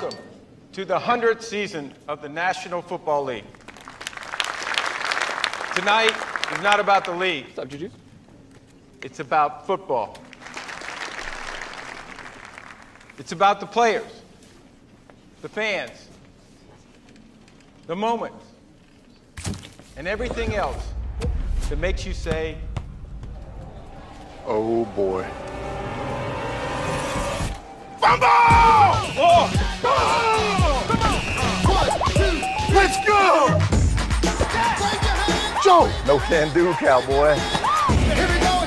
Welcome to the 100th season of the National Football League. Tonight is not about the league. What's up, Juju? It's about football. It's about the players, the fans, the moments, and everything else that makes you say, oh boy. Fumble! Oh! Let's go! Joe! No can do, cowboy. Here we go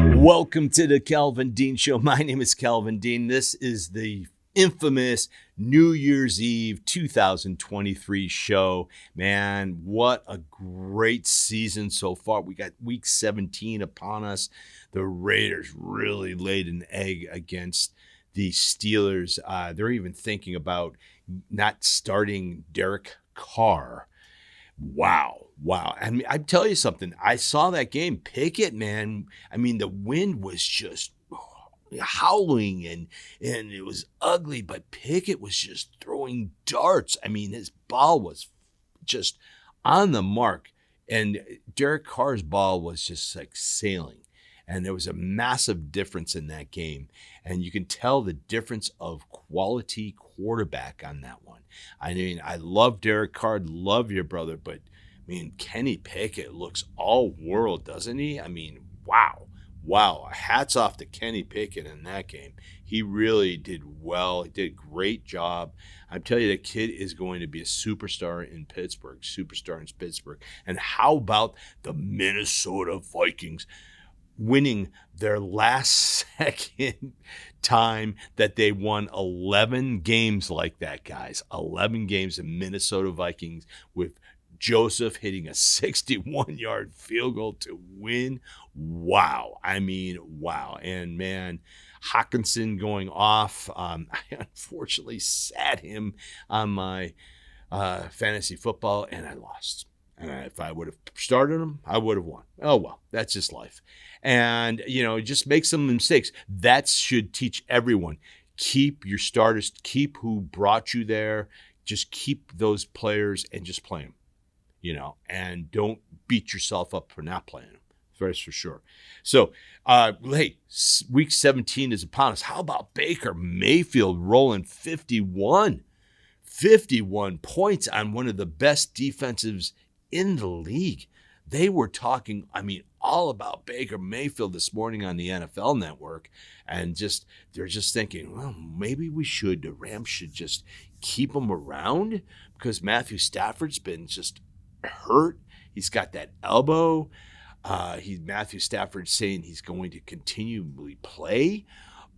now! Welcome to the Calvin Dean Show. My name is Calvin Dean. This is the infamous New Year's Eve 2023 show. Man, what a great season so far. We got week 17 upon us. The Raiders really laid an egg against the Steelers. They're even thinking about not starting Derek Carr. Wow. I mean, I tell you something. I saw that game. Pickett, man. I mean, the wind was just howling and it was ugly, but Pickett was just throwing darts. I mean, his ball was just on the mark, and Derek Carr's ball was just like sailing. And there was a massive difference in that game. And you can tell the difference of quality quarterback on that one. I mean, I love Derek Carr, love your brother, but I mean, Kenny Pickett looks all world, doesn't he? I mean, wow. Hats off to Kenny Pickett in that game. He really did well. He did a great job. I'm telling you, the kid is going to be a superstar in Pittsburgh. And how about the Minnesota Vikings winning their last second time that they won 11 games like that, guys? 11 games in Minnesota Vikings with Joseph hitting a 61-yard field goal to win. Wow. I mean, wow. And, man, Hawkinson going off. I unfortunately sat him on my fantasy football, and I lost. And if I would have started him, I would have won. Oh, well, that's just life. And, just make some mistakes. That should teach everyone. Keep your starters. Keep who brought you there. Just keep those players and just play them. And don't beat yourself up for not playing them. That's for sure. So, hey, week 17 is upon us. How about Baker Mayfield rolling 51 points on one of the best defensives in the league? They were talking, all about Baker Mayfield this morning on the NFL Network, and they're just thinking, well, maybe the Rams should just keep him around because Matthew Stafford's been just hurt. He's got that elbow. Matthew Stafford saying he's going to continually play.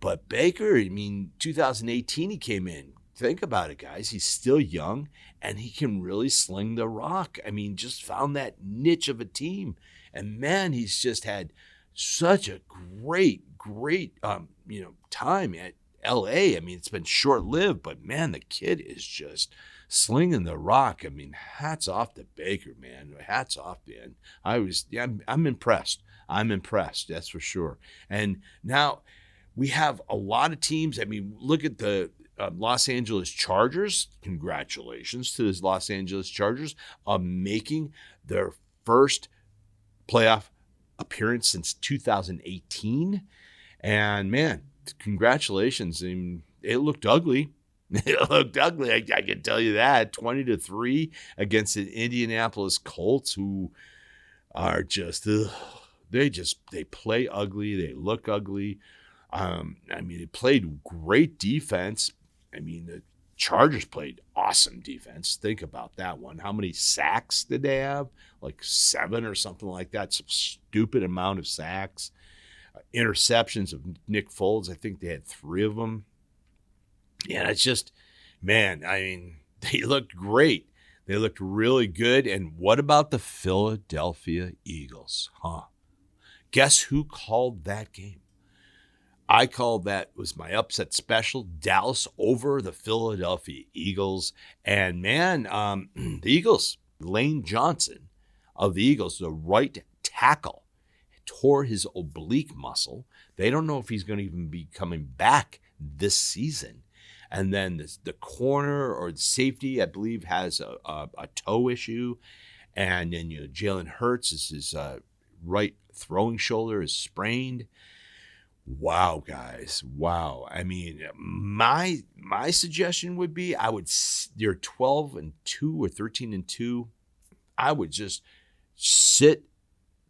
But Baker, 2018 he came in. Think about it, guys. He's still young, and he can really sling the rock. Just found that niche of a team. And, man, he's just had such a great, time at L.A. It's been short-lived, but, man, the kid is just slinging the rock. Hats off to Baker, man. Hats off, man. I'm impressed. That's for sure. And now we have a lot of teams. Look at the Los Angeles Chargers. Congratulations to the Los Angeles Chargers making their first playoff appearance since 2018. And, man, congratulations. It looked ugly. It looked ugly. I can tell you that. 20-3 against the Indianapolis Colts, who are they play ugly. They look ugly. They played great defense. The Chargers played awesome defense. Think about that one. How many sacks did they have? Like 7 or something like that. Some stupid amount of sacks. Interceptions of Nick Foles. I think they had 3 of them. Yeah, it's just, man, they looked great. They looked really good. And what about the Philadelphia Eagles? Guess who called that game? I called that, was my upset special, Dallas over the Philadelphia Eagles. And, man, the Eagles, Lane Johnson of the Eagles, the right tackle, tore his oblique muscle. They don't know if he's going to even be coming back this season. And then the corner or the safety, I believe, has a toe issue. And then Jalen Hurts is his right throwing shoulder is sprained. Wow, guys. Wow. I mean, my suggestion would be you're 12-2 or 13-2. I would just sit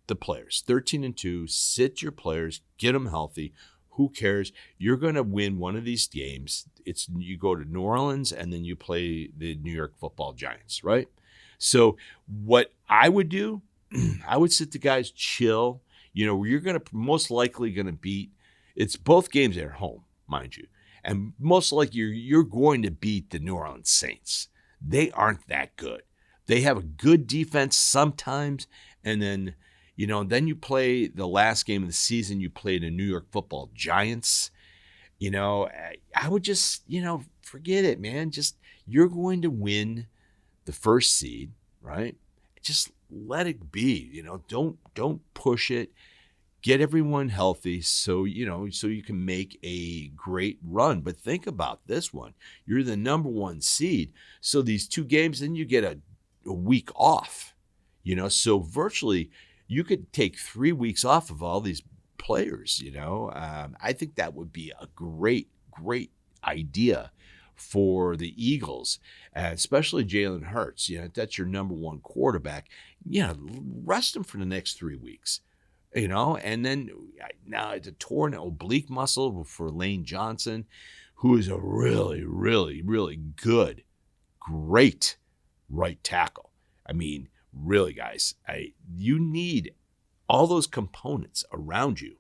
the players. 13-2, sit your players, get them healthy. Who cares? You're going to win one of these games. You go to New Orleans and then you play the New York Football Giants, right? So what I would do, I would sit the guys, chill. You're most likely going to beat. It's both games at home, mind you. And most likely you're going to beat the New Orleans Saints. They aren't that good. They have a good defense sometimes. And then, then you play the last game of the season. You play the New York Football Giants. I would just, forget it, man. You're going to win the first seed, right? Just let it be. Don't push it. Get everyone healthy so you can make a great run. But think about this one. You're the number one seed. So these 2 games, then you get a week off. So virtually you could take 3 weeks off of all these players. I think that would be a great idea for the Eagles, especially Jalen Hurts. That's your number one quarterback. Rest him for the next 3 weeks. And then now it's a torn oblique muscle for Lane Johnson, who is a really, really, really good, great right tackle. I mean, really, guys, you need all those components around you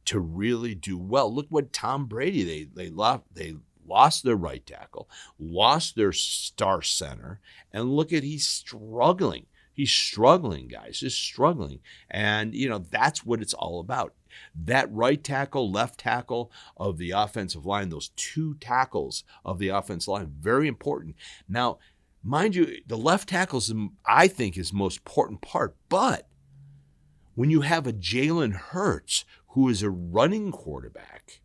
to really do well. Look what Tom Brady, they lost their right tackle, lost their star center, and look at he's struggling. He's struggling, guys. He's struggling. And, that's what it's all about. That right tackle, left tackle of the offensive line, those 2 tackles of the offensive line, very important. Now, mind you, the left tackle, I think, is the most important part. But when you have a Jalen Hurts, who is a running quarterback,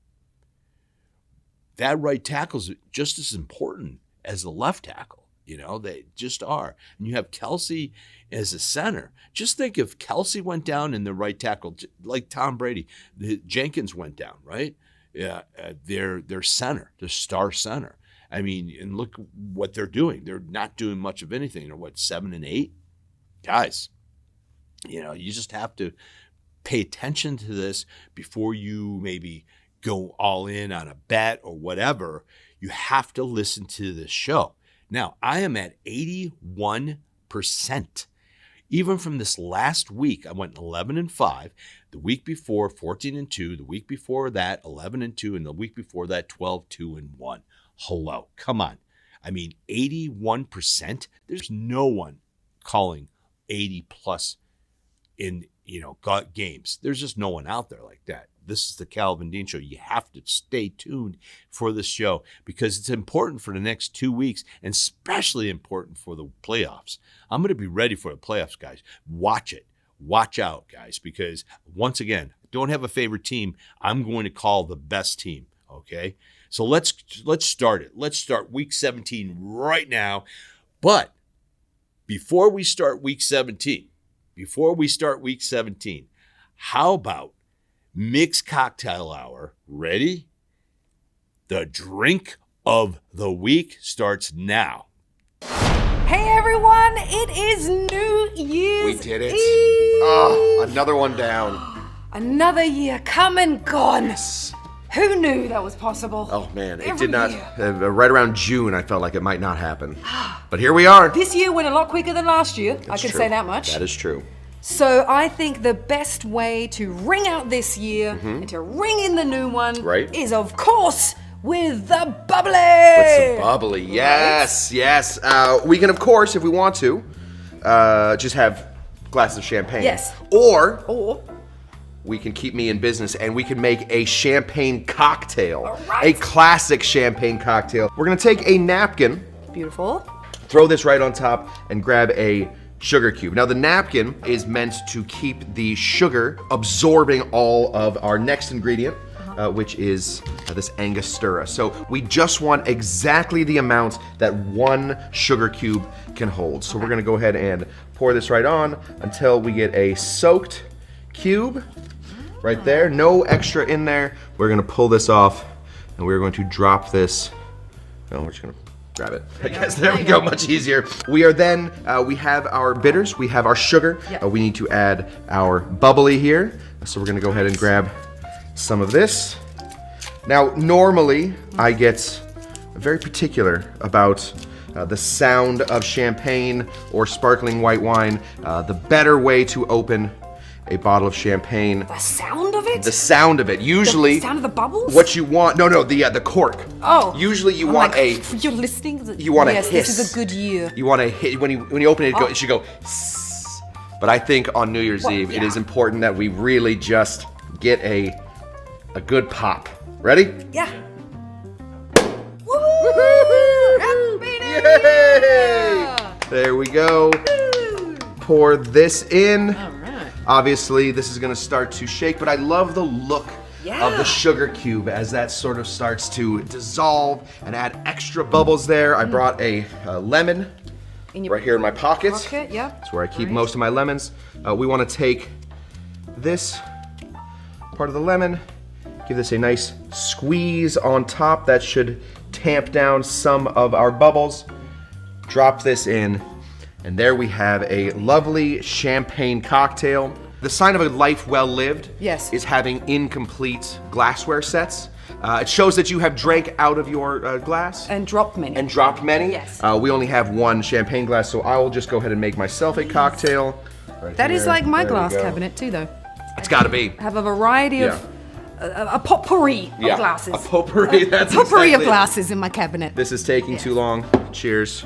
that right tackle is just as important as the left tackle. They just are. And you have Kelsey as a center. Just think if Kelsey went down in the right tackle, like Tom Brady, Jenkins went down, right? Yeah, their center, their star center. I mean, and look what they're doing. They're not doing much of anything. They're 7-8? Guys, you just have to pay attention to this before you maybe go all in on a bet or whatever. You have to listen to this show. Now, I am at 81%. Even from this last week, I went 11-5. The week before, 14-2. The week before that, 11-2. And the week before that, 12-2-1. Hello. Come on. I mean, 81%. There's no one calling 80+ in, games. There's just no one out there like that. This is the Calvin Dean Show. You have to stay tuned for this show because it's important for the next 2 weeks and especially important for the playoffs. I'm going to be ready for the playoffs, guys. Watch it. Watch out, guys, because once again, don't have a favorite team. I'm going to call the best team, okay? So let's start it. Let's start week 17 right now. But before we start week 17, how about Mixed Cocktail Hour? Ready? The drink of the week starts now. Hey everyone, it is New Year's We did it. Eve. Oh, another one down. Another year come and gone. Who knew that was possible? Oh man, it Every did not. year. Right around June, I felt like it might not happen. But here we are. This year went a lot quicker than last year. I That's can true. say that much. That is true. So I think the best way to ring out this year and to ring in the new one Right. is, of course, with the bubbly. With some bubbly. Yes, yes. We can, of course, if we want to, just have glasses of champagne. Yes. Or we can keep me in business and we can make a champagne cocktail. All right. A classic champagne cocktail. We're going to take a napkin, Beautiful. throw this right on top, and grab a sugar cube. Now the napkin is meant to keep the sugar absorbing all of our next ingredient, which is this Angostura. So we just want exactly the amount that 1 sugar cube can hold. So we're gonna go ahead and pour this right on until we get a soaked cube right there. No extra in there. We're gonna pull this off and we're going to drop this. No, we're just gonna grab it. I guess there we go, much easier. We are then, we have our bitters, we have our sugar. We need to add our bubbly here. So we're gonna go ahead and grab some of this. Now, normally I get very particular about the sound of champagne or sparkling white wine. The better way to open a bottle of champagne. The sound of it? The sound of it. Usually, The sound of the bubbles? what you want, the cork. Oh. Usually you I'm want like, You're listening? you want a yes, hiss. This is a good year. You want to hit, when you open it, it should go, sss. But I think on New Year's Eve, it is important that we really just get a good pop. Ready? Yeah. Yay! There we go. Pour this in. All right. Obviously, this is gonna start to shake, but I love the look of the sugar cube as that sort of starts to dissolve and add extra bubbles there. I brought a lemon right here in my pockets. Pocket, yeah. That's where I keep most of my lemons. We wanna take this part of the lemon, give this a nice squeeze on top. That should tamp down some of our bubbles. Drop this in, and there we have a lovely champagne cocktail. The sign of a life well lived is having incomplete glassware sets. It shows that you have drank out of your glass. And dropped many. Yes. We only have 1 champagne glass, so I will just go ahead and make myself a cocktail. Right That here. is like my There we glass go. cabinet too, though. It's gotta be. I have a variety of a potpourri of glasses. A potpourri, that's Potpourri exactly of it. glasses in my cabinet. This is taking too long. Cheers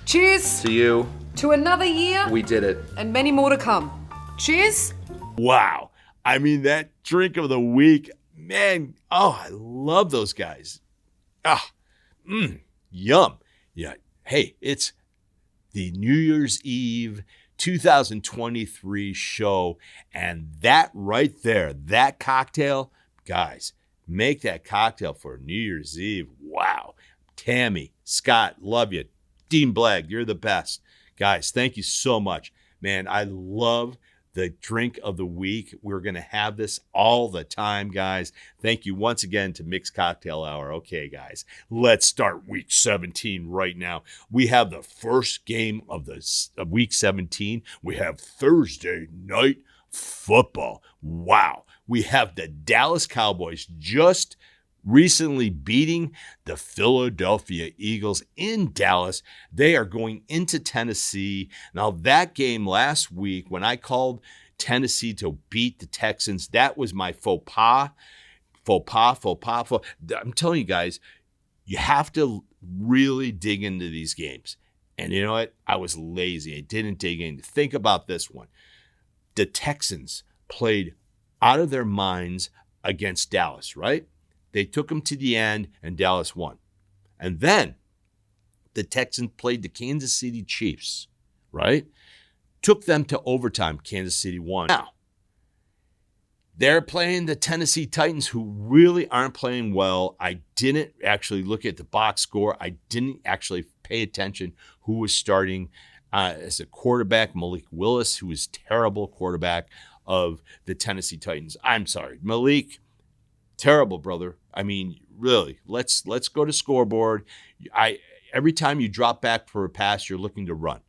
Cheers to you. to another year We did it. and many more to come. Cheers. Wow. I mean, that drink of the week, man. Oh, I love those guys. Yum. Yeah. Hey, it's the New Year's Eve 2023 show. And that right there, that cocktail, guys, make that cocktail for New Year's Eve. Wow. Tammy, Scott, love you. Dean Blagg, you're the best. Guys, thank you so much. Man, I love the drink of the week. We're going to have this all the time, guys. Thank you once again to Mixed Cocktail Hour. Okay, guys, let's start week 17 right now. We have the first game of week 17. We have Thursday night football. Wow. We have the Dallas Cowboys just recently beating the Philadelphia Eagles in Dallas. They are going into Tennessee. Now, that game last week, when I called Tennessee to beat the Texans, that was my faux pas. I'm telling you guys, you have to really dig into these games. And you know what? I was lazy. I didn't dig in. Think about this one. The Texans played out of their minds against Dallas, right? They took them to the end, and Dallas won. And then the Texans played the Kansas City Chiefs, right? Took them to overtime. Kansas City won. Now, they're playing the Tennessee Titans, who really aren't playing well. I didn't actually look at the box score. I didn't actually pay attention who was starting as a quarterback. Malik Willis, who is terrible quarterback of the Tennessee Titans. I'm sorry, Malik. Terrible, brother. I mean, really, let's go to scoreboard. Every time you drop back for a pass, you're looking to run.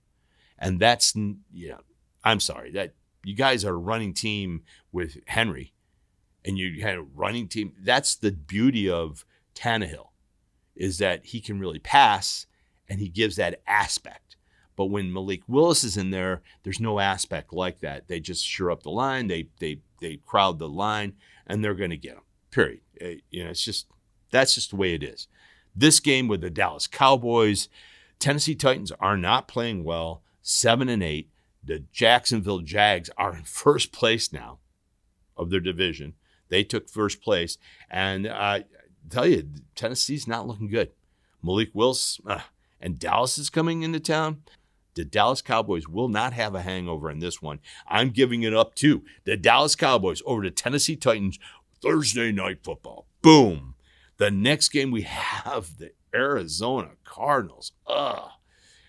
And that's, I'm sorry, that you guys are a running team with Henry, and you had a running team. That's the beauty of Tannehill, is that he can really pass, and he gives that aspect. But when Malik Willis is in there, there's no aspect like that. They just shore up the line. They crowd the line, and they're going to get him. Period. That's just the way it is. This game with the Dallas Cowboys, Tennessee Titans are not playing well. 7-8. The Jacksonville Jags are in first place now of their division. They took first place, and I tell you, Tennessee's not looking good. Malik Willis and Dallas is coming into town. The Dallas Cowboys will not have a hangover in this one. I'm giving it up to the Dallas Cowboys over the Tennessee Titans Thursday Night Football. Boom. The next game we have the Arizona Cardinals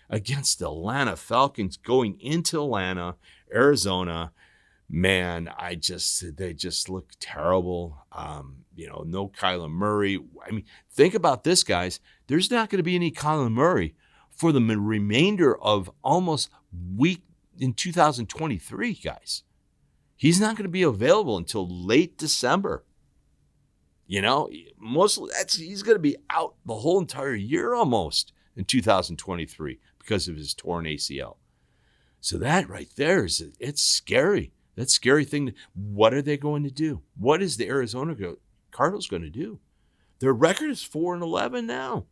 against the Atlanta Falcons going into Atlanta, Arizona. Man, they just look terrible. No Kyler Murray. I mean, think about this, guys. There's not going to be any Kyler Murray for the remainder of almost week in 2023, guys. He's not going to be available until late December. He's going to be out the whole entire year almost in 2023 because of his torn ACL. So that right there it's scary. That's a scary thing. What are they going to do? What is the Arizona Cardinals going to do? Their record is 4-11 now.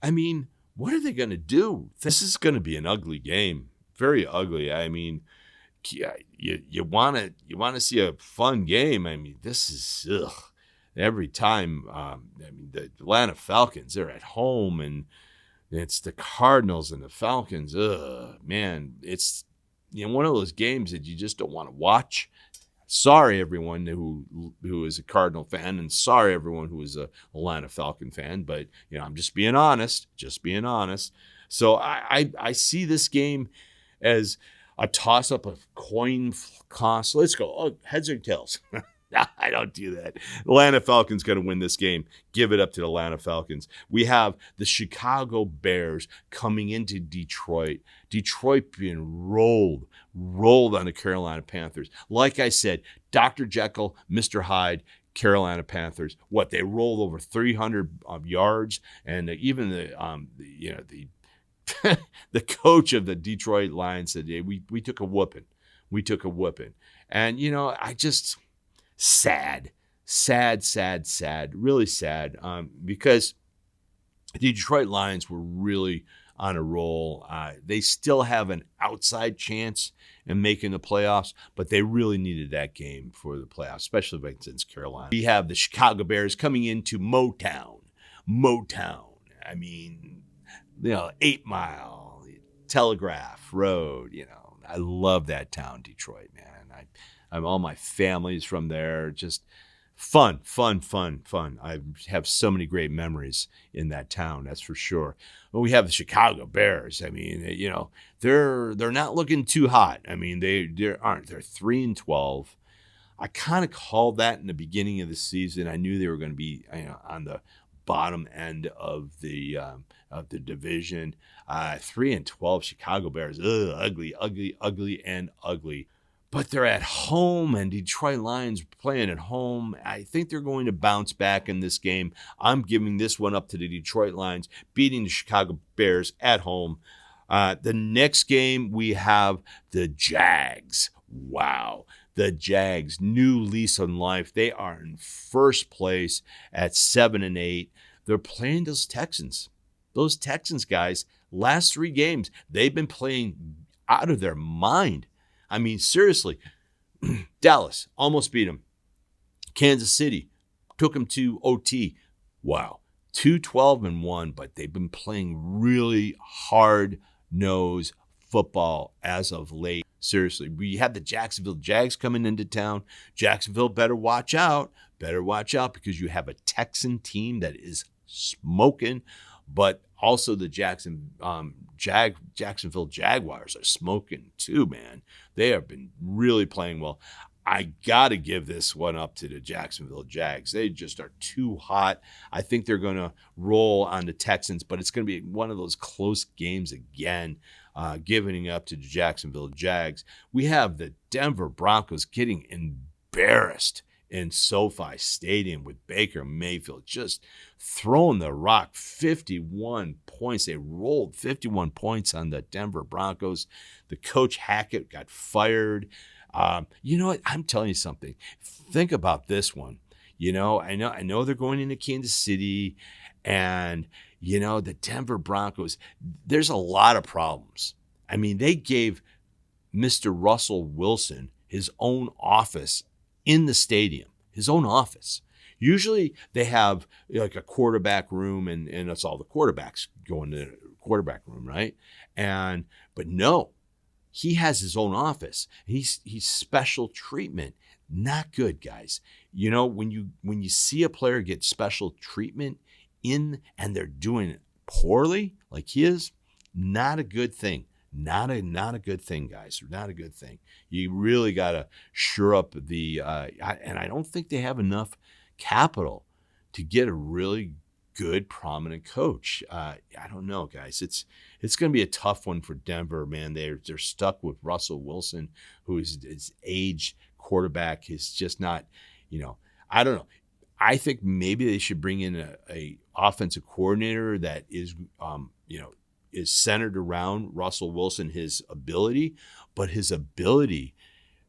I mean, what are they going to do? This is going to be an ugly game. Very ugly. I mean, you want to see a fun game. I mean, this is every time. The Atlanta Falcons, they're at home, and it's the Cardinals and the Falcons. Man, it's one of those games that you just don't want to watch. Sorry, everyone who is a Cardinal fan, and sorry, everyone who is a Atlanta Falcon fan. But I'm just being honest. So I see this game as a toss-up of coin toss. Let's go. Heads or tails? I don't do that. Atlanta Falcons going to win this game. Give it up to the Atlanta Falcons. We have the Chicago Bears coming into Detroit. Detroit being rolled on the Carolina Panthers. Like I said, Dr. Jekyll, Mr. Hyde, Carolina Panthers. They rolled over 300 yards, and even the coach of the Detroit Lions said, "Yeah, we took a whooping. We took a whooping." And I just sad, really sad, because the Detroit Lions were really on a roll. They still have an outside chance in making the playoffs, but they really needed that game for the playoffs, especially against Carolina. We have the Chicago Bears coming into Motown. I mean, 8 Mile, Telegraph Road. I love that town, Detroit, man. All my family's from there. Just fun. I have so many great memories in that town, that's for sure. But we have the Chicago Bears. I mean, they're not looking too hot. I mean, they aren't. They're 3-12. I kind of called that in the beginning of the season. I knew they were going to be on the bottom end of the division. 3-12 Chicago Bears. Ugly. But they're at home, and Detroit Lions playing at home. I think they're going to bounce back in this game. I'm giving this one up to the Detroit Lions, beating the Chicago Bears at home. The next game, we have the Jags. Wow. The Jags, new lease on life. They are in first place at 7-8. They're playing those Texans. Those Texans, guys, last 3 games, they've been playing out of their mind. I mean, seriously, Dallas almost beat them. Kansas City took them to OT. Wow. 2-12-1, but they've been playing really hard-nosed football as of late. Seriously, we have the Jacksonville Jags coming into town. Jacksonville better watch out. Because you have a Texan team that is smoking, but also the Jacksonville Jaguars are smoking too, man. They have been really playing well. I got to give this one up to the Jacksonville Jags. They just are too hot. I think they're going to roll on the Texans, but it's going to be one of those close games again, giving up to the Jacksonville Jags. We have the Denver Broncos getting embarrassed in SoFi Stadium with Baker Mayfield just throwing the rock. 51 points. They rolled 51 points on the Denver Broncos. The coach Hackett got fired. You know what? I'm telling you something. Think about this one. I know they're going into Kansas City, and the Denver Broncos, there's a lot of problems. I mean, they gave Mr. Russell Wilson his own office in the stadium, his own office. Usually they have like a quarterback room, and it's all the quarterbacks going to the quarterback room, right? And But no, he has his own office. He's special treatment. Not good, guys. You know, when you see a player get special treatment and they're doing it poorly, like he is, not a good thing. Not a good thing, guys. Not a good thing. You really got to shore up and I don't think they have enough capital to get a really good, prominent coach. I don't know, guys. It's going to be a tough one for Denver, man. They're stuck with Russell Wilson, who is his age quarterback is just not, I don't know. I think maybe they should bring in a offensive coordinator that is, is centered around Russell Wilson, his ability, but his ability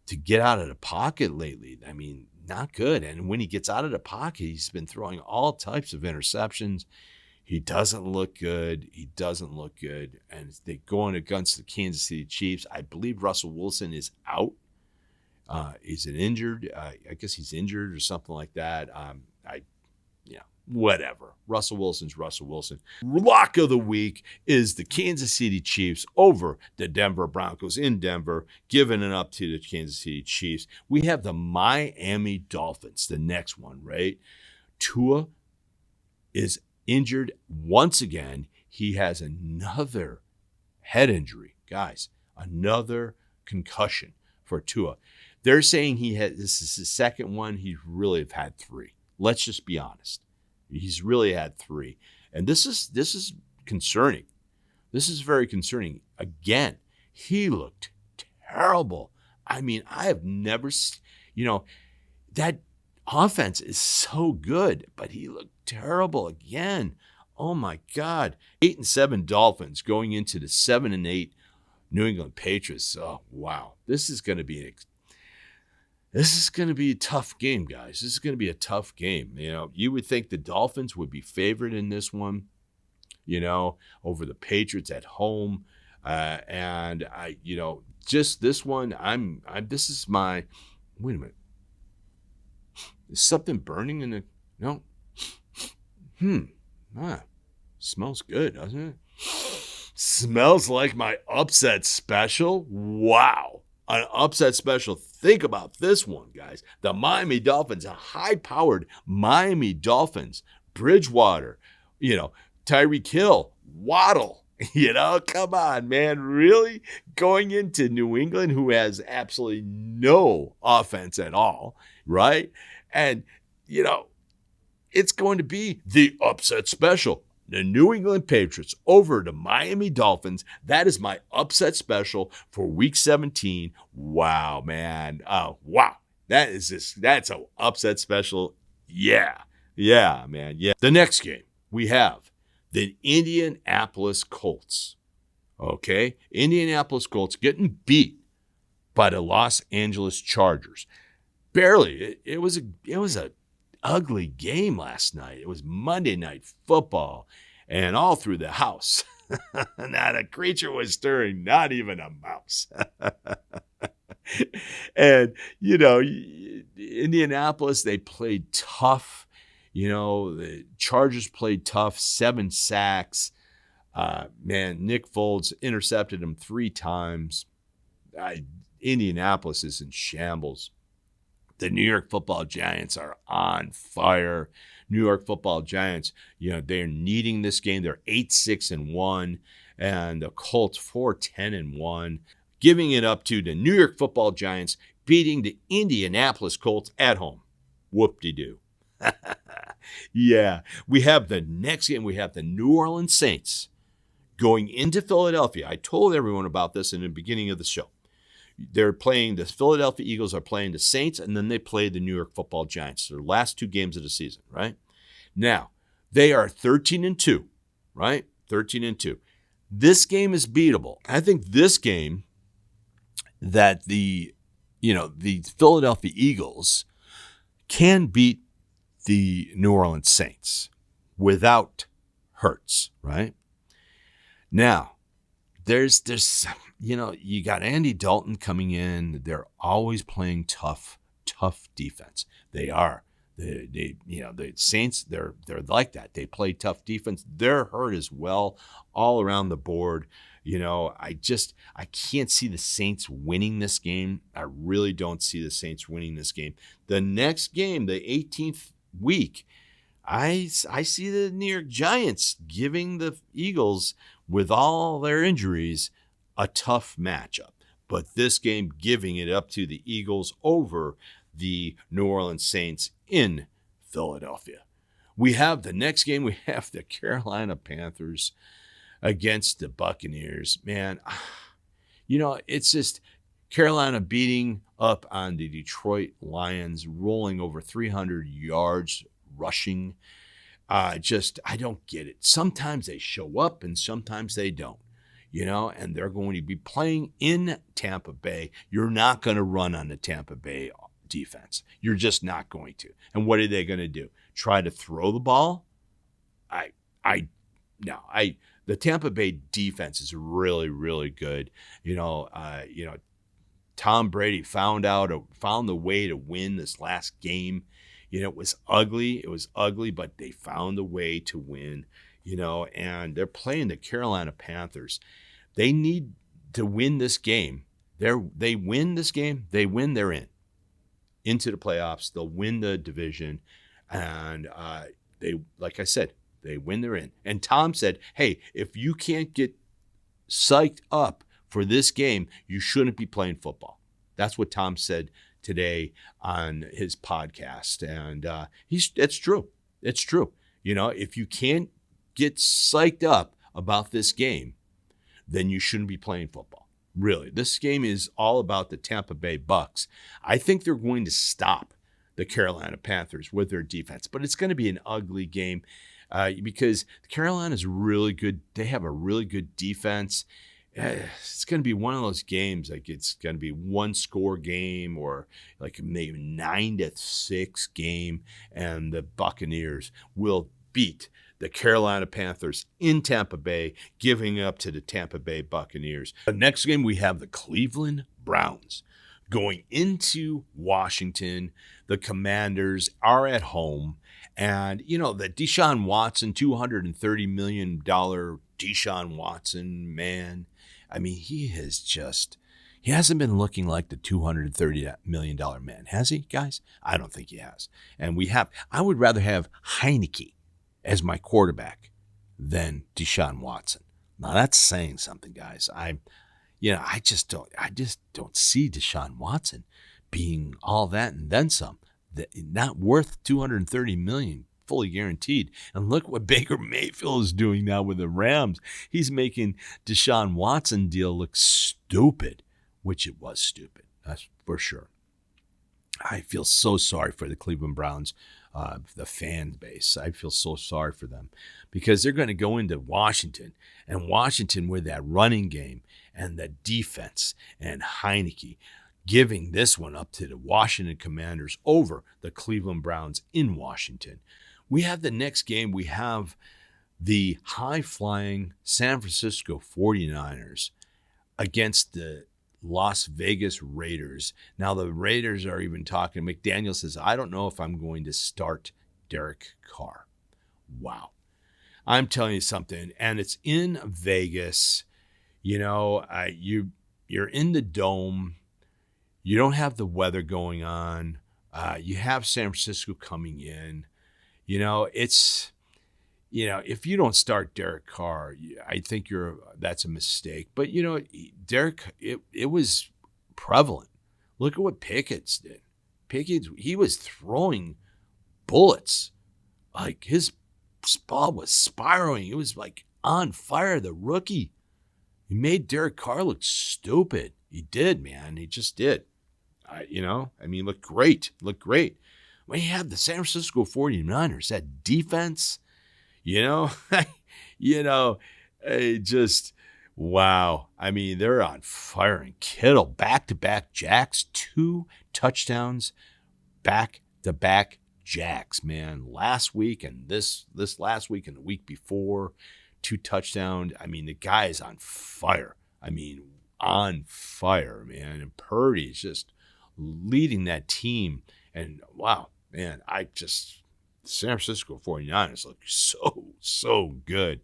to get out of the pocket lately, I mean, not good. And when he gets out of the pocket, he's been throwing all types of interceptions. He doesn't look good. And they're going against the Kansas City Chiefs. I believe Russell Wilson is out. Is it injured? I guess he's injured or something like that. Whatever. Russell Wilson's Russell Wilson. Lock of the week is the Kansas City Chiefs over the Denver Broncos in Denver, giving it up to the Kansas City Chiefs. We have the Miami Dolphins, the next one, right? Tua is injured once again. He has another head injury, guys, another concussion for Tua. They're saying this is his second one. He really have had three. Let's just be honest. He's really had three. And this is concerning. This is very concerning. Again, he looked terrible. I mean, I have never, that offense is so good, but he looked terrible again. Oh my God. 8-7 Dolphins going into the 7-8 New England Patriots. Oh, wow. This is going to be a tough game, guys. This is going to be a tough game. You would think the Dolphins would be favored in this one, over the Patriots at home. And I, just this one, this is my, wait a minute. Is something burning in the, no? Smells good, doesn't it? Smells like my upset special. Wow. An upset special. Think about this one, guys. The Miami Dolphins, a high-powered Miami Dolphins. Bridgewater, Tyreek Hill, Waddle. Come on, man. Really? Going into New England, who has absolutely no offense at all, right? And, it's going to be the upset special. The New England Patriots over the Miami Dolphins. That is my upset special for Week 17. Wow, man. Wow. That's an upset special. Yeah. Yeah, man. Yeah. The next game, we have the Indianapolis Colts. Okay? Indianapolis Colts getting beat by the Los Angeles Chargers. Barely. It was a ugly game last night. It was Monday Night Football and all through the house. Not a creature was stirring, not even a mouse. And, Indianapolis, they played tough. The Chargers played tough, 7 sacks. Nick Foles intercepted him 3 times. Indianapolis is in shambles. The New York Football Giants are on fire. New York Football Giants, they're needing this game. They're 8-6-1, and the Colts 4-10-1, giving it up to the New York Football Giants, beating the Indianapolis Colts at home. Whoop-de-doo. Yeah, we have the next game. We have the New Orleans Saints going into Philadelphia. I told everyone about this in the beginning of the show. They're playing, the Philadelphia Eagles are playing the Saints, and then they play the New York Football Giants. Their last 2 games of the season, right? Now, they are 13-2, right? 13-2. This game is beatable. I think this game that the Philadelphia Eagles can beat the New Orleans Saints without Hurts, right? Now, there's you got Andy Dalton coming in. They're always playing tough defense. They are. The Saints, they're like that. They play tough defense. They're hurt as well, all around the board. I can't see the Saints winning this game. I really don't see the Saints winning this game. The next game, the 18th week, I see the New York Giants giving the Eagles, with all their injuries, a tough matchup. But this game, giving it up to the Eagles over the New Orleans Saints in Philadelphia. We have the next game. We have the Carolina Panthers against the Buccaneers. Man, it's just Carolina beating up on the Detroit Lions, rolling over 300 yards rushing. I don't get it. Sometimes they show up and sometimes they don't, and they're going to be playing in Tampa Bay. You're not going to run on the Tampa Bay defense. You're just not going to. And what are they going to do? Try to throw the ball? The Tampa Bay defense is really, really good. Tom Brady found the way to win this last game. It was ugly. But they found a way to win, and they're playing the Carolina Panthers. They need to win this game. They win this game, they're in. Into the playoffs. They'll win the division. And like I said, they win, they're in. And Tom said, hey, if you can't get psyched up for this game, you shouldn't be playing football. That's what Tom said today on his podcast. And it's true. It's true. If you can't get psyched up about this game, then you shouldn't be playing football. Really. This game is all about the Tampa Bay Bucks. I think they're going to stop the Carolina Panthers with their defense, but it's going to be an ugly game because Carolina's really good. They have a really good defense. It's going to be one of those games, like it's going to be one score game or like maybe 9-6 game, and the Buccaneers will beat the Carolina Panthers in Tampa Bay, giving up to the Tampa Bay Buccaneers. The next game, we have the Cleveland Browns going into Washington. The Commanders are at home. And, the Deshaun Watson, $230 million Deshaun Watson, man. I mean, he hasn't been looking like the $230 million man, has he, guys? I don't think he has. And I would rather have Heineke as my quarterback than Deshaun Watson. Now that's saying something, guys. I just don't see Deshaun Watson being all that and then some. Not worth $230 million, fully guaranteed. And look what Baker Mayfield is doing now with the Rams. He's making Deshaun Watson deal look stupid, which it was stupid. That's for sure. I feel so sorry for the Cleveland Browns, the fan base. I feel so sorry for them because they're going to go into Washington, and Washington with that running game and the defense and Heineke giving this one up to the Washington Commanders over the Cleveland Browns in Washington. We have the next game. We have the high-flying San Francisco 49ers against the Las Vegas Raiders. Now, the Raiders are even talking. McDaniel says, I don't know if I'm going to start Derek Carr. Wow. I'm telling you something, and it's in Vegas. You're in the dome. You don't have the weather going on. You have San Francisco coming in. If you don't start Derek Carr, I think that's a mistake. But, Derek, it was prevalent. Look at what Pickett's did. He was throwing bullets. Like his ball was spiraling. It was like on fire, the rookie. He made Derek Carr look stupid. He did, man. He just did. Looked great. When you have the San Francisco 49ers, that defense, wow. I mean, they're on fire. And Kittle, back-to-back Jags, 2 touchdowns, back-to-back Jags, man. Last week and this last week and the week before, 2 touchdowns. I mean, the guy is on fire. On fire, man. And Purdy's just leading that team. And wow, man, San Francisco 49ers look so good.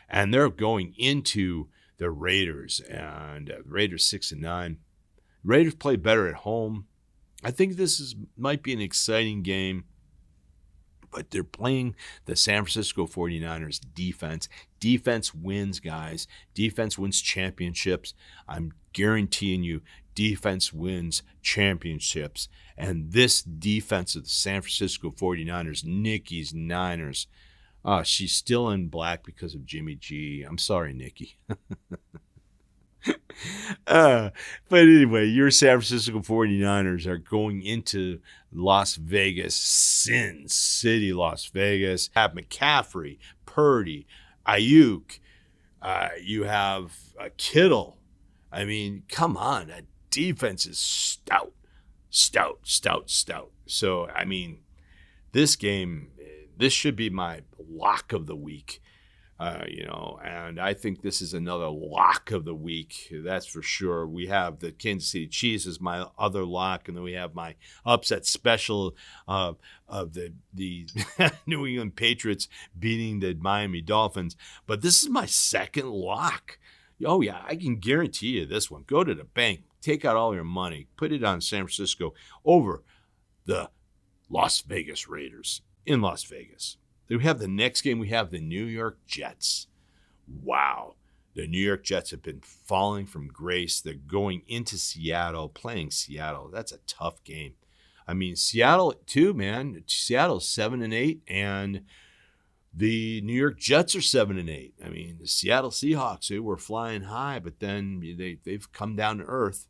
And they're going into the Raiders, and Raiders 6-9. Raiders play better at home. I think this might be an exciting game, but they're playing the San Francisco 49ers defense. Defense wins, guys. Defense wins championships. I'm guaranteeing you, defense wins championships. And this defense of the San Francisco 49ers, Nikki's Niners, she's still in black because of Jimmy G. I'm sorry, Nikki. But anyway, your San Francisco 49ers are going into Las Vegas, Sin City, Las Vegas. Have McCaffrey, Purdy, Ayuk. You have Kittle. I mean, come on. That defense is stout. So, I mean, this should be my lock of the week. And I think this is another lock of the week. That's for sure. We have the Kansas City Chiefs as my other lock, and then we have my upset special of the New England Patriots beating the Miami Dolphins. But this is my second lock. Oh, yeah, I can guarantee you this one. Go to the bank, take out all your money, put it on San Francisco over the Las Vegas Raiders in Las Vegas. We have the next game. We have the New York Jets. Wow. The New York Jets have been falling from grace. They're going into Seattle, playing Seattle. That's a tough game. I mean, Seattle too, man. Seattle's 7-8, and the New York Jets are 7-8. I mean, the Seattle Seahawks, they were flying high, but then they've come down to earth.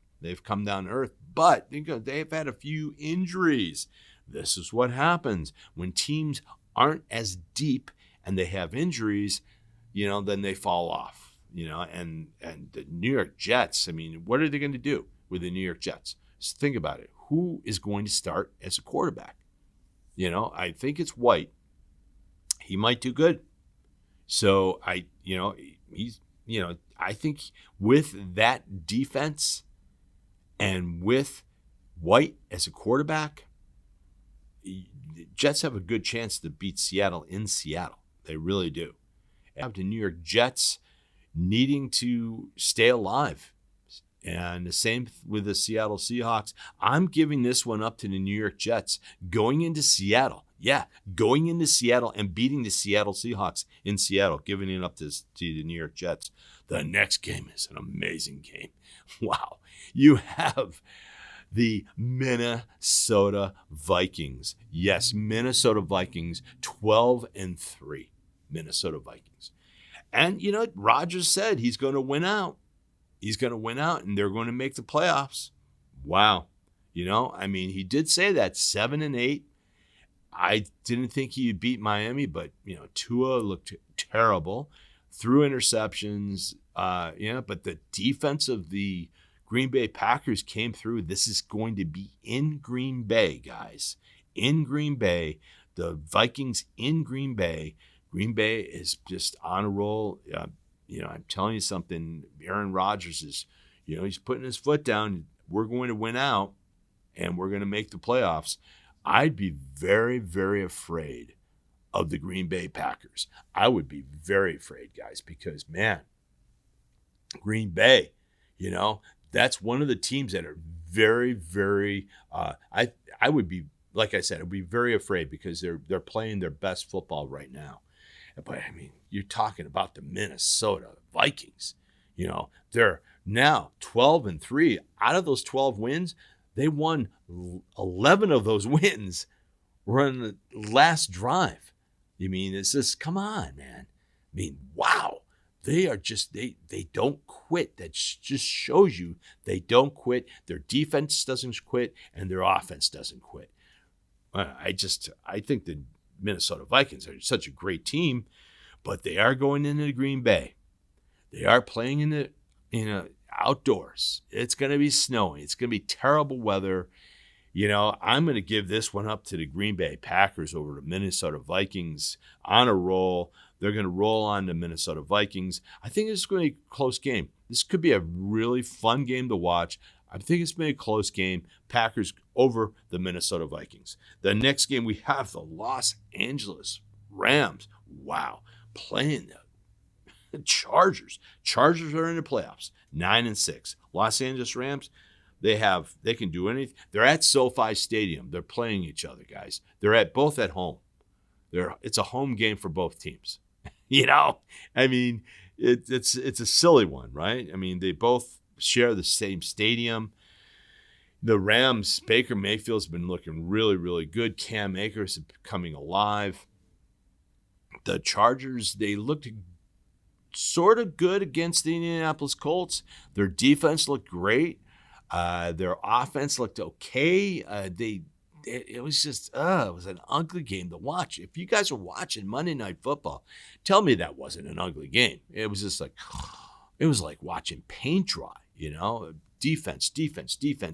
But they've had a few injuries. This is what happens when teams aren't as deep and they have injuries, then they fall off, and the New York Jets, I mean, what are they going to do with the New York Jets? Just think about it. Who is going to start as a quarterback? I think it's White. He might do good. So I think with that defense and with White as a quarterback, Jets have a good chance to beat Seattle in Seattle. They really do. And the New York Jets needing to stay alive. And the same with the Seattle Seahawks. I'm giving this one up to the New York Jets going into Seattle. Yeah, going into Seattle and beating the Seattle Seahawks in Seattle, giving it up to the New York Jets. The next game is an amazing game. Wow. You have the Minnesota Vikings. Yes, Minnesota Vikings, 12-3. Minnesota Vikings. And, Rodgers said he's going to win out. He's going to win out, and they're going to make the playoffs. Wow. He did say that, 7-8. I didn't think he would beat Miami, but, Tua looked terrible. Threw interceptions, but the defense of the Green Bay Packers came through. This is going to be in Green Bay, guys. In Green Bay. The Vikings in Green Bay. Green Bay is just on a roll. I'm telling you something. Aaron Rodgers is, he's putting his foot down. We're going to win out, and we're going to make the playoffs. I'd be very, very afraid of the Green Bay Packers. I would be very afraid, guys, because, man, Green Bay, that's one of the teams that are very, very. I would be, like I said, I'd be very afraid because they're playing their best football right now. But I mean, you're talking about the Minnesota Vikings. They're now 12-3. Out of those 12 wins, they won 11 of those wins were on the last drive. It's just, come on, man. Wow. They are just, they don't quit. That just shows you they don't quit. Their defense doesn't quit, and their offense doesn't quit. I think the Minnesota Vikings are such a great team, but they are going into Green Bay. They are playing in the outdoors. It's going to be snowing. It's going to be terrible weather. I'm going to give this one up to the Green Bay Packers over the Minnesota Vikings on a roll. They're going to roll on the Minnesota Vikings. I think it's going to be a close game. This could be a really fun game to watch. I think it's been a close game. Packers over the Minnesota Vikings. The next game we have the Los Angeles Rams. Wow, playing the Chargers. Chargers are in the playoffs, 9-6. Los Angeles Rams, they can do anything. They're at SoFi Stadium. They're playing each other, guys. They're both at home. It's a home game for both teams. I mean, it's a silly one, right? I mean, they both share the same stadium. The Rams, Baker Mayfield's been looking really, really good. Cam Akers is coming alive. The Chargers, they looked sort of good against the Indianapolis Colts. Their defense looked great. Their offense looked okay. It was an ugly game to watch. If you guys are watching Monday Night Football, tell me that wasn't an ugly game. It was just like, it was like watching paint dry, defense.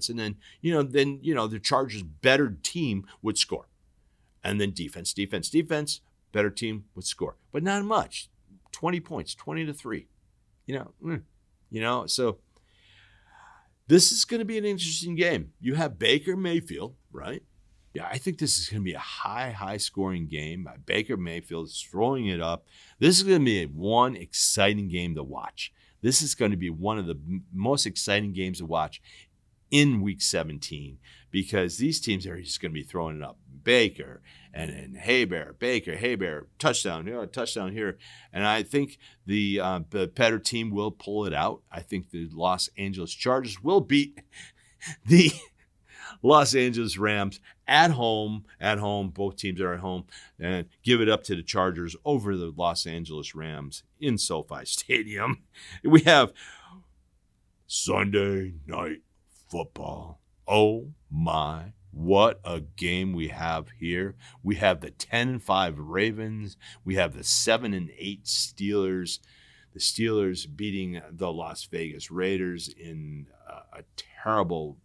And then the Chargers' better team would score. And then defense, better team would score. But not much. 20 points, 20-3. So this is going to be an interesting game. You have Baker Mayfield, right? Yeah, I think this is going to be a high scoring game. Baker Mayfield is throwing it up. This is going to be one exciting game to watch. This is going to be one of the most exciting games to watch in Week 17 because these teams are just going to be throwing it up. Baker and Baker, touchdown here. And I think the better team will pull it out. I think the Los Angeles Chargers will beat the Los Angeles Rams at home. Both teams are at home, and give it up to the Chargers over the Los Angeles Rams in SoFi Stadium. We have Sunday Night Football. Oh my, what a game we have here. We have the 10-5 Ravens. We have the 7-8 Steelers. The Steelers beating the Las Vegas Raiders in a terrible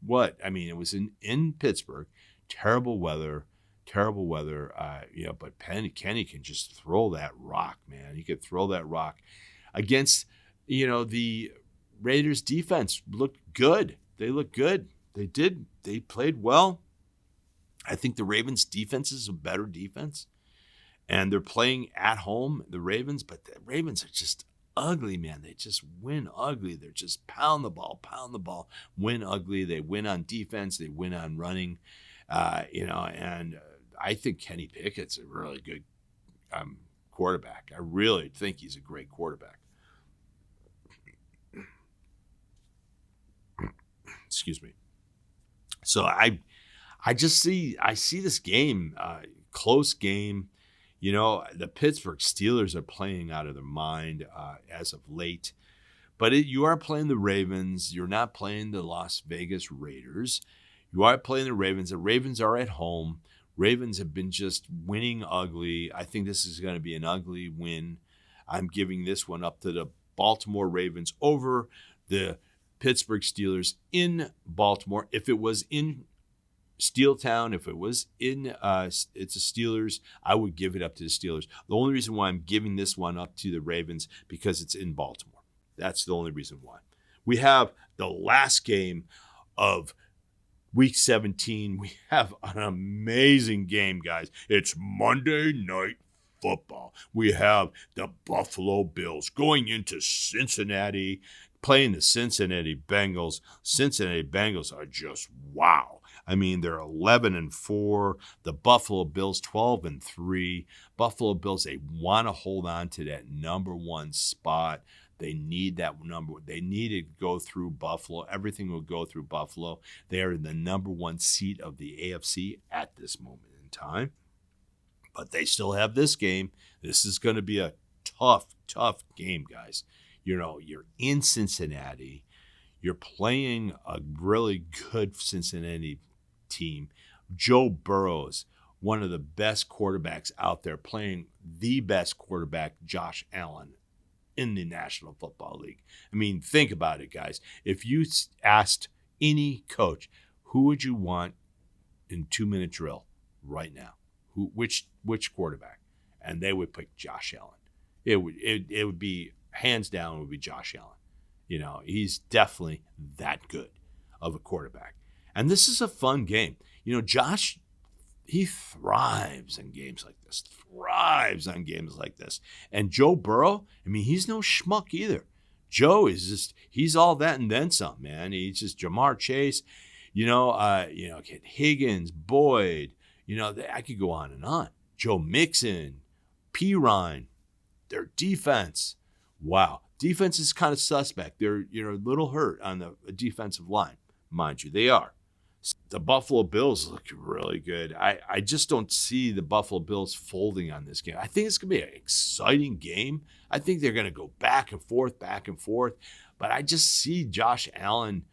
it was in Pittsburgh. Terrible weather. But Kenny can just throw that rock, man. He could throw that rock against, the Raiders defense looked good. They looked good. They did. They played well. I think the Ravens defense is a better defense. And they're playing at home, the Ravens, but the Ravens are just ugly, man. They just win ugly. They're just pound the ball, win ugly. They win on defense. They win on running, and I think Kenny Pickett's a really good quarterback. I really think he's a great quarterback. Excuse me. So I see this game, close game. The Pittsburgh Steelers are playing out of their mind as of late. But you are playing the Ravens. You're not playing the Las Vegas Raiders. You are playing the Ravens. The Ravens are at home. Ravens have been just winning ugly. I think this is going to be an ugly win. I'm giving this one up to the Baltimore Ravens over the Pittsburgh Steelers in Baltimore. If it was in Steeltown, if it was in it's a Steelers, I would give it up to the Steelers. The only reason why I'm giving this one up to the Ravens because it's in Baltimore. That's the only reason why. We have the last game of Week 17. We have an amazing game, guys. It's Monday Night Football. We have the Buffalo Bills going into Cincinnati, playing the Cincinnati Bengals. Cincinnati Bengals are just wow. I mean, they're 11-4. The Buffalo Bills 12-3. Buffalo Bills, they want to hold on to that number one spot. They need that number. They need to go through Buffalo. Everything will go through Buffalo. They are in the number one seat of the AFC at this moment in time. But they still have this game. This is going to be a tough game, guys. You're in Cincinnati. You're playing a really good Cincinnati team. Joe Burrow's one of the best quarterbacks out there, playing the best quarterback, Josh Allen, in the National Football League. I mean, think about it, guys. If you asked any coach, who would you want in 2-minute drill right now? Which quarterback? And they would pick Josh Allen. It would be hands down. It would be Josh Allen. He's definitely that good of a quarterback. And this is a fun game. Josh, he thrives in games like this. And Joe Burrow, he's no schmuck either. Joe is he's all that and then some, man. He's just Jamar Chase, Higgins, Boyd, I could go on and on. Joe Mixon, Pirine, their defense. Wow. Defense is kind of suspect. They're a little hurt on the defensive line. Mind you, they are. The Buffalo Bills look really good. I just don't see the Buffalo Bills folding on this game. I think it's going to be an exciting game. I think they're going to go back and forth. But I just see Josh Allen,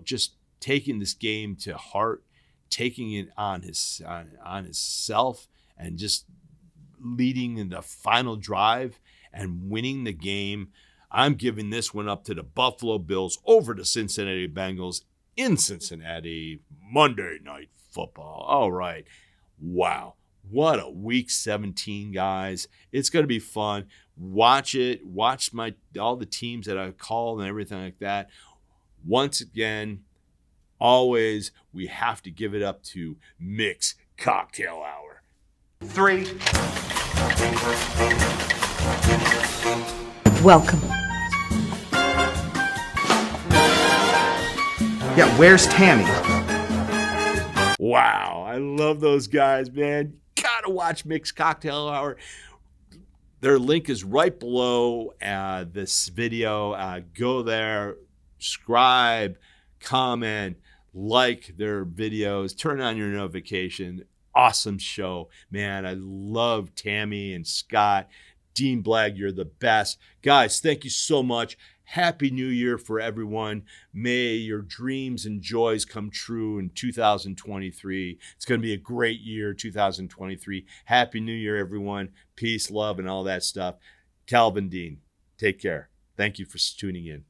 just taking this game to heart, taking it on himself, and just leading in the final drive and winning the game. I'm giving this one up to the Buffalo Bills over the Cincinnati Bengals in Cincinnati, Monday Night Football. All right. Wow. What a week 17, guys. It's going to be fun. Watch it. Watch all the teams that I called and everything like that. Once again, always, we have to give it up to Mick's Cocktail Hour. 3. Welcome. Yeah, where's Tammy? Wow, I love those guys, man. Gotta watch Mick's Cocktail Hour. Their link is right below this video. Go there, subscribe, comment, like their videos, turn on your notification. Awesome show, man. I love Tammy and Scott. Dean Blagg, you're the best. Guys, thank you so much. Happy New Year for everyone. May your dreams and joys come true in 2023. It's going to be a great year, 2023. Happy New Year, everyone. Peace, love, and all that stuff. Calvin Dean, take care. Thank you for tuning in.